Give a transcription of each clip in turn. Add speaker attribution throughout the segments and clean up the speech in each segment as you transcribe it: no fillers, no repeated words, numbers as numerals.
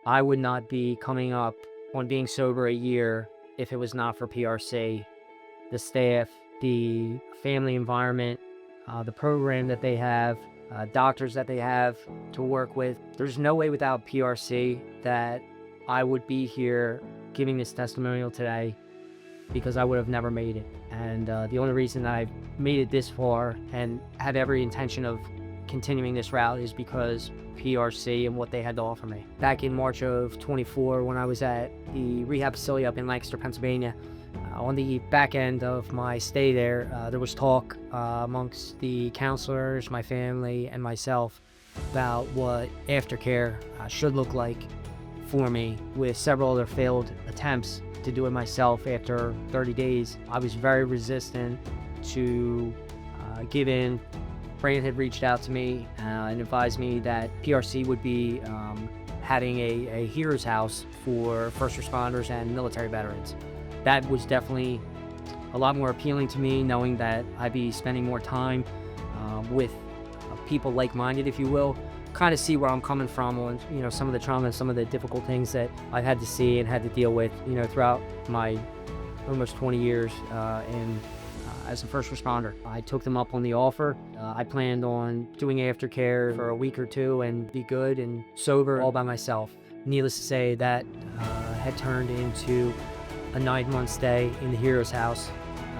Speaker 1: I would not be coming up on being sober a year if it was not for PRC, the staff, the family environment, the program that they have, doctors that they have to work with. There's no way without PRC that I would be here giving this testimonial today, because I would have never made it. And the only reason that I've made it this far and have every intention of continuing this route is because PRC and what they had to offer me. Back in March of 24, when I was at the rehab facility up in Lancaster, Pennsylvania, on the back end of my stay there, there was talk amongst the counselors, my family, and myself about what aftercare should look like for me, with several other failed attempts to do it myself after 30 days. I was very resistant to give in. Bryan had reached out to me and advised me that PRC would be having a hero's house for first responders and military veterans. That was definitely a lot more appealing to me, knowing that I'd be spending more time with people like-minded, if you will. Kind of see where I'm coming from on, some of the trauma and some of the difficult things that I've had to see and had to deal with, throughout my almost 20 years as a first responder. I took them up on the offer. I planned on doing aftercare for a week or two and be good and sober all by myself. Needless to say, that had turned into a 9-month stay in the hero's house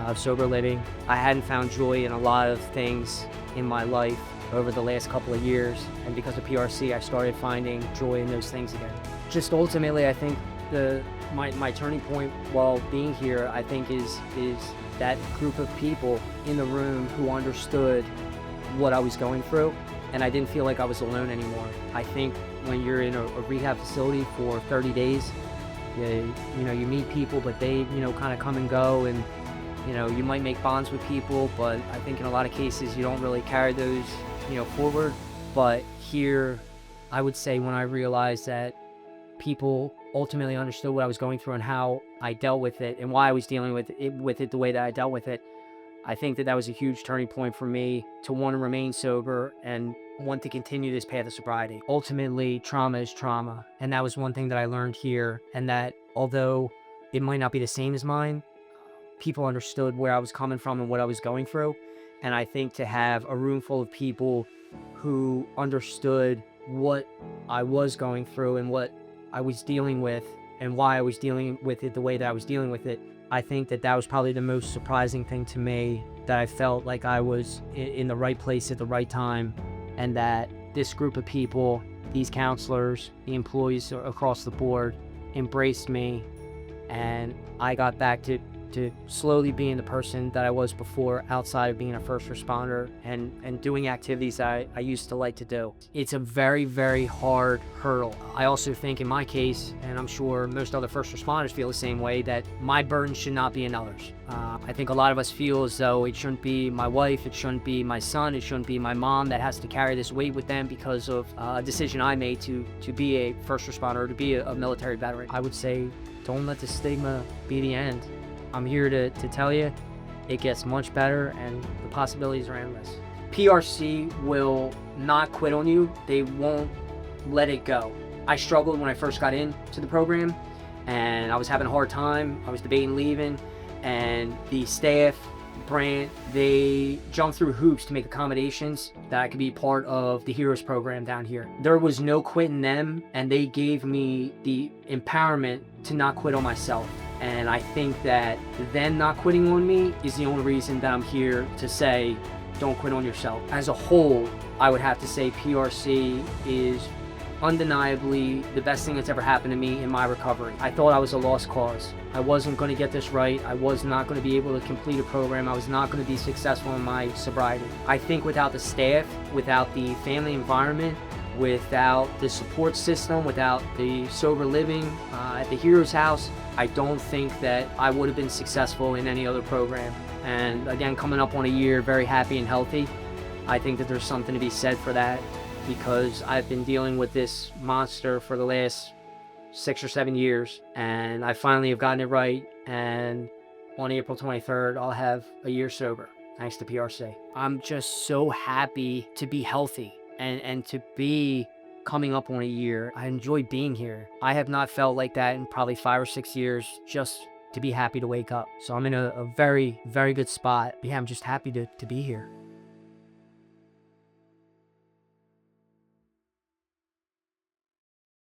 Speaker 1: of sober living. I hadn't found joy in a lot of things in my life over the last couple of years, and because of PRC, I started finding joy in those things again. Just ultimately, I think my turning point while being here, I think, is that group of people in the room who understood what I was going through, and I didn't feel like I was alone anymore. I think when you're in a rehab facility for 30 days, you meet people, but they, kind of come and go, and you might make bonds with people, but I think in a lot of cases you don't really carry those, forward. But here, I would say, when I realized that people ultimately understood what I was going through and how I dealt with it and why I was dealing with it the way that I dealt with it, I think that was a huge turning point for me to want to remain sober and want to continue this path of sobriety. Ultimately, trauma is trauma, and that was one thing that I learned here, and that although it might not be the same as mine, people understood where I was coming from and what I was going through. And I think to have a room full of people who understood what I was going through and what I was dealing with and why I was dealing with it the way that I was dealing with it, I think that was probably the most surprising thing to me, that I felt like I was in the right place at the right time, and that this group of people, these counselors, the employees across the board, embraced me, and I got back to slowly being the person that I was before, outside of being a first responder and doing activities that I used to like to do. It's a very, very hard hurdle. I also think in my case, and I'm sure most other first responders feel the same way, that my burden should not be another's. I think a lot of us feel as though it shouldn't be my wife, it shouldn't be my son, it shouldn't be my mom that has to carry this weight with them because of a decision I made to be a first responder, or to be a military veteran. I would say, don't let the stigma be the end. I'm here to tell you, it gets much better, and the possibilities are endless. PRC will not quit on you. They won't let it go. I struggled when I first got into the program, and I was having a hard time. I was debating leaving, and the staff, Bryan, they jumped through hoops to make accommodations that I could be part of the Heroes program down here. There was no quitting them, and they gave me the empowerment to not quit on myself. And I think that them not quitting on me is the only reason that I'm here to say, don't quit on yourself. As a whole, I would have to say PRC is undeniably the best thing that's ever happened to me in my recovery. I thought I was a lost cause. I wasn't going to get this right. I was not going to be able to complete a program. I was not going to be successful in my sobriety. I think without the staff, without the family environment, without the support system, without the sober living at the Heroes House, I don't think that I would have been successful in any other program. And again, coming up on a year, very happy and healthy, I think that there's something to be said for that, because I've been dealing with this monster for the last 6 or 7 years, and I finally have gotten it right, and on April 23rd, I'll have a year sober, thanks to PRC. I'm just so happy to be healthy and to be coming up on a year. I enjoy being here. I have not felt like that in probably 5 or 6 years, just to be happy to wake up. So I'm in a very, very good spot. Yeah, I'm just happy to be here.